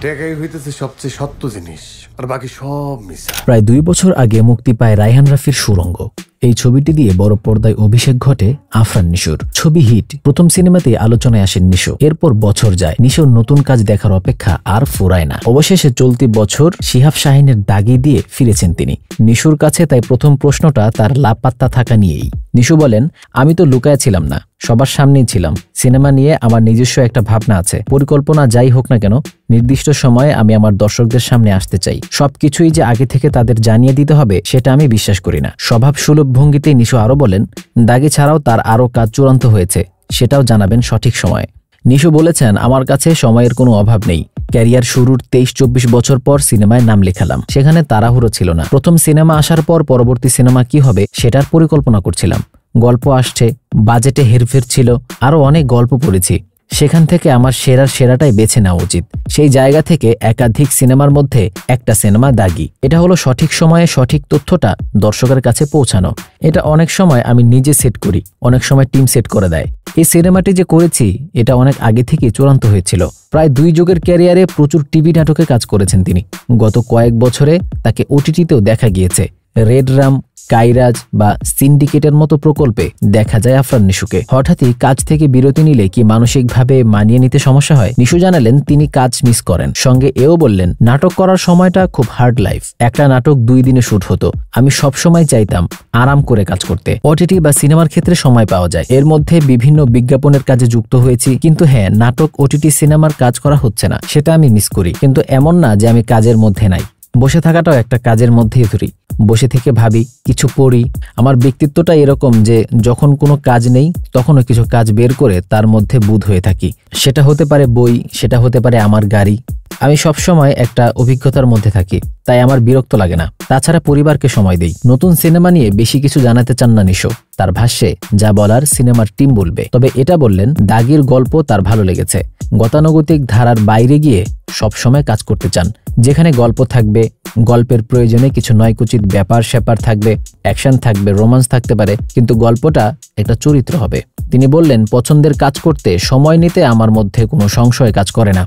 টাকাই হইতেছে সবচেয়ে সত্য জিনিস, আর বাকি সব মিছা। প্রায় 2 বছর আগে মুক্তি পায় রায়হান রাফির সুড়ঙ্গ। এই ছবিটি দিয়ে বড় পর্দায় অভিষেক ঘটে আফরান নিশোর। ছবি হিট, প্রথম সিনেমাতেই আলোচনায় আসেন নিশো। এরপর বছর যায়, নিশোর নতুন কাজ দেখার অপেক্ষা আর ফুরায় না। অবশেষে চলতি বছর শিহাব শাহিনের দাগি দিয়ে ফিরেছেন তিনি। নিশোর কাছে তাই প্রথম প্রশ্নটা তার লাপাত্তা থাকা নিয়েই। নিশো বলেন, আমি তো লুকায় ছিলাম না, সবার সামনেই ছিলাম। সিনেমা নিয়ে আমার নিজস্ব একটা ভাবনা আছে। পরিকল্পনা যাই হোক না কেন, নির্দিষ্ট সময়ে আমি আমার দর্শকদের সামনে আসতে চাই। সবকিছুই যে আগে থেকে তাদের জানিয়ে দিতে হবে সেটা আমি বিশ্বাস করি না। স্বভাব সুলভ ভঙ্গিতে নিশো আরো বলেন, দাগি ছাড়াও তার আরও কাজ চূড়ান্ত হয়েছে, সেটাও জানাবেন সঠিক সময়ে। নিশো বলেছেন, আমার কাছে সময়ের কোনো অভাব নেই। ক্যারিয়ার শুরুর 23-24 বছর পর সিনেমায় নাম লেখালাম। সেখানে তাড়াহুড়ো ছিল না। প্রথম সিনেমা আসার পর পরবর্তী সিনেমা কি হবে সেটার পরিকল্পনা করছিলাম। গল্প আসছে, বাজেটে হেরফের ছিল, আরো অনেক গল্প পড়েছি। সেখান থেকে আমার সেরাটাই বেছে নেওয়া উচিত। সেই জায়গা থেকে একাধিক সিনেমার মধ্যে একটা সিনেমা দাগি। এটা হলো সঠিক সময়ে সঠিক তথ্যটা দর্শকের কাছে পৌঁছানো। এটা অনেক সময় আমি নিজে সেট করি, অনেক সময় টিম সেট করে দেয়। এই সিনেমাটি যে করেছি এটা অনেক আগে থেকে চূড়ান্ত হয়েছিল। প্রায় 2 যুগের ক্যারিয়ারে প্রচুর টিভি নাটকে কাজ করেছেন তিনি। গত কয়েক বছরে তাকে ওটিটিতেও দেখা গিয়েছে। রেড রাম, কাইরাজ বা সিন্ডিকেটের মতো প্রকল্পে দেখা যায় আফরান নিশোকে। হঠাৎই কাজ থেকে বিরতি নিলে কি মানসিকভাবে মানিয়ে নিতে সমস্যা হয়? নিশো জানালেন তিনি কাজ মিস করেন। সঙ্গে এও বললেন, নাটক করার সময়টা খুব হার্ড লাইফ। একটা নাটক 2 দিনে শুট হতো। আমি সব সময় চাইতাম আরাম করে কাজ করতে। ওটিটি বা সিনেমার ক্ষেত্রে সময় পাওয়া যায়। এর মধ্যে বিভিন্ন বিজ্ঞাপনের কাজে যুক্ত হয়েছি, কিন্তু হ্যাঁ, নাটক, ওটিটি, সিনেমার কাজ করা হচ্ছে না, সেটা আমি মিস করি। কিন্তু এমন না যে আমি কাজের মধ্যে নাই। বসে থাকাটাও একটা কাজের মধ্যেই ধরি। বসে থেকে ভাবি, কিছু পড়ি। আমার ব্যক্তিত্বটা এরকম যে যখন কোনো কাজ নেই তখনও কিছু কাজ বের করে তার মধ্যে বুঁদ হয়ে থাকি। সেটা হতে পারে বই, সেটা হতে পারে আমার গাড়ি। আমি সবসময় একটা অভিজ্ঞতার মধ্যে থাকি, তাই আমার বিরক্ত লাগে না। তাছাড়া পরিবারকে সময় দেই। নতুন সিনেমা নিয়ে বেশি কিছু জানাতে চান না নিশো। তার ভাষ্যে, যা বলার সিনেমার টিম বলবে। তবে এটা বললেন, দাগির গল্প তার ভালো লেগেছে। গতানুগতিক ধারার বাইরে গিয়ে সবসময় কাজ করতে চান, যেখানে গল্প থাকবে, গল্পের প্রয়োজনে কিছু নয়কুচিত ব্যাপার স্যাপার থাকবে, অ্যাকশন থাকবে, রোমান্স থাকতে পারে, কিন্তু গল্পটা একটা চরিত্র হবে। তিনি বললেন, পছন্দের কাজ করতে সময় নিতে আমার মধ্যে কোনো সংশয় কাজ করে না।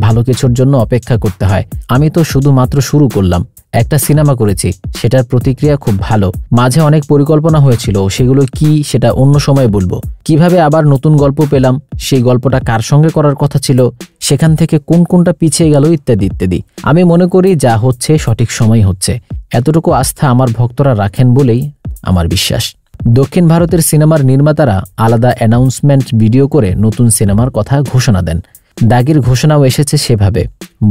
ভালো কিছুর জন্য অপেক্ষা করতে হয়। আমি তো শুধুমাত্র শুরু করলাম। একটা সিনেমা করেছি, সেটার প্রতিক্রিয়া খুব ভালো। মাঝে অনেক পরিকল্পনা হয়েছিল, সেগুলো কি সেটা অন্য সময় বলবো। কিভাবে আবার নতুন গল্প পেলাম, সেই গল্পটা কার সঙ্গে করার কথা ছিল, সেখান থেকে কোনটা পিছিয়ে গেল, ইত্যাদি ইত্যাদি। আমি মনে করি যা হচ্ছে সঠিক সময় হচ্ছে। এতটুকু আস্থা আমার ভক্তরা রাখেন বলেই আমার বিশ্বাস। দক্ষিণ ভারতের সিনেমার নির্মাতারা আলাদা অ্যানাউন্সমেন্ট ভিডিও করে নতুন সিনেমার কথা ঘোষণা দেন। দাগির ঘোষণাও এসেছে সেভাবে,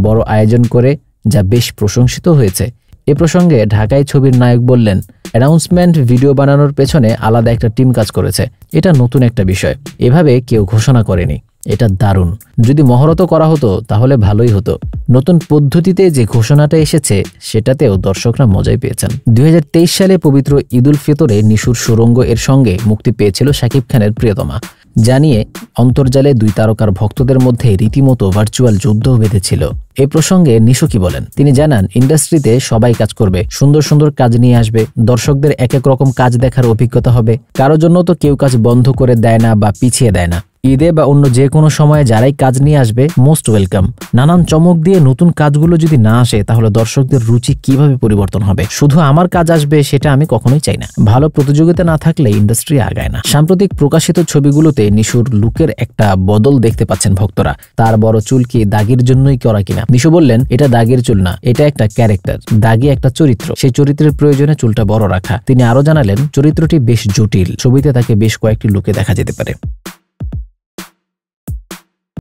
বড় আয়োজন করে, যা বেশ প্রশংসিত হয়েছে। এ প্রসঙ্গে ঢাকায় ছবির নায়ক বললেন, অ্যানাউন্সমেন্ট ভিডিও বানানোর পেছনে আলাদা একটা টিম কাজ করেছে। এটা নতুন একটা বিষয়, এভাবে কেউ ঘোষণা করেনি। এটা দারুণ। যদি মহরত করা হতো তাহলে ভালোই হতো। নতুন পদ্ধতিতে যে ঘোষণাটা এসেছে সেটাতেও দর্শকরা মজাই পেয়েছেন। 2023 সালে পবিত্র ঈদুল ফিতরে নিশুর সুড়ঙ্গ এর সঙ্গে মুক্তি পেয়েছিল শাকিব খানের প্রিয়তমা। জানিয়ে অন্তর্জালে 2 তারকার ভক্তদের মধ্যে রীতিমতো ভার্চুয়াল যুদ্ধও বেঁধেছিল। এ প্রসঙ্গে নিশো কি বলেন? তিনি জানান, ইন্ডাস্ট্রিতে সবাই কাজ করবে, সুন্দর সুন্দর কাজ নিয়ে আসবে, দর্শকদের এক এক রকম কাজ দেখার অভিজ্ঞতা হবে। কারোর জন্য তো কেউ কাজ বন্ধ করে দেয় না বা পিছিয়ে দেয় না। ঈদে বা অন্য যে কোনো সময়ে যারাই কাজ নিয়ে আসবে, মোস্ট ওয়েলকাম। নানান চমক দিয়ে নতুন কাজগুলো যদি না আসে তাহলে দর্শকদের রুচি কিভাবে পরিবর্তন হবে? শুধু আমার কাজ আসবে সেটা আমি কখনোই চাই না। ভালো প্রতিযোগিতা না থাকলে ইন্ডাস্ট্রি আগায় না। সাম্প্রতিক প্রকাশিত ছবিগুলোতে নিশুর লুকের একটা বদল দেখতে পাচ্ছেন ভক্তরা। তার বড় চুল কি দাগির জন্যই করা কিনা? নিশো বললেন, এটা দাগির চুল না, এটা একটা ক্যারেক্টার। দাগি একটা চরিত্র, সেই চরিত্রের প্রয়োজনে চুলটা বড় রাখা। তিনি আরো জানালেন, চরিত্রটি বেশ জটিল। ছবিতে তাকে বেশ কয়েকটি লুকে দেখা যেতে পারে।